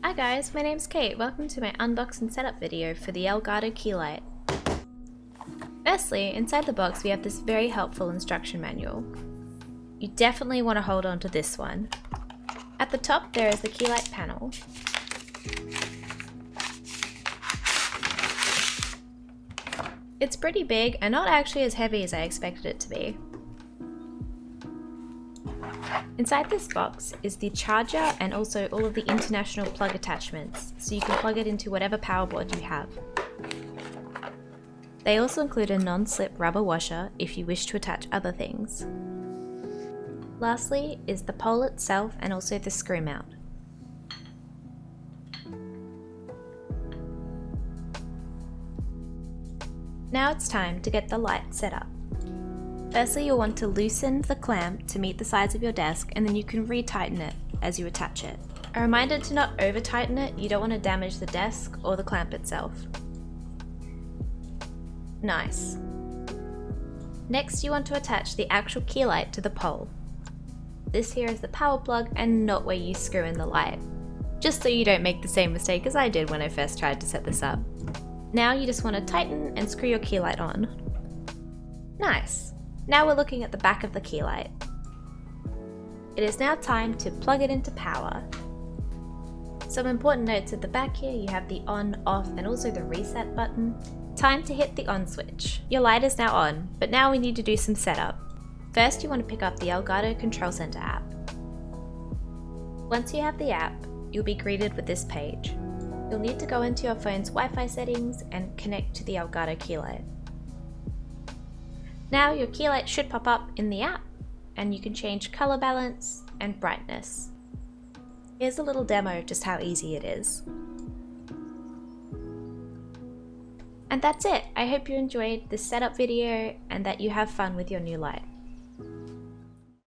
Hi guys, my name's Kate. Welcome to my unbox and setup video for the ELGATO Keylight. Firstly, inside the box we have this very helpful instruction manual. You definitely want to hold on to this one. At the top there is the Keylight panel. It's pretty big and not actually as heavy as I expected it to be. Inside this box is the charger and also all of the international plug attachments, so you can plug it into whatever power board you have. They also include a non-slip rubber washer if you wish to attach other things. Lastly is the pole itself and also the screw mount. Now it's time to get the light set up. Firstly, you'll want to loosen the clamp to meet the size of your desk, and then you can retighten it as you attach it. A reminder to not over tighten it, you don't want to damage the desk or the clamp itself. Nice. Next you want to attach the actual key light to the pole. This here is the power plug and not where you screw in the light. Just so you don't make the same mistake as I did when I first tried to set this up. Now you just want to tighten and screw your key light on. Nice. Now we're looking at the back of the key light. It is now time to plug it into power. Some important notes at the back here, you have the on, off and also the reset button. Time to hit the on switch. Your light is now on, but now we need to do some setup. First you want to pick up the ELGATO Control Center app. Once you have the app, you'll be greeted with this page. You'll need to go into your phone's Wi-Fi settings and connect to the ELGATO Keylight. Now your key light should pop up in the app and you can change color balance and brightness. Here's a little demo of just how easy it is. And that's it. I hope you enjoyed this setup video and that you have fun with your new light.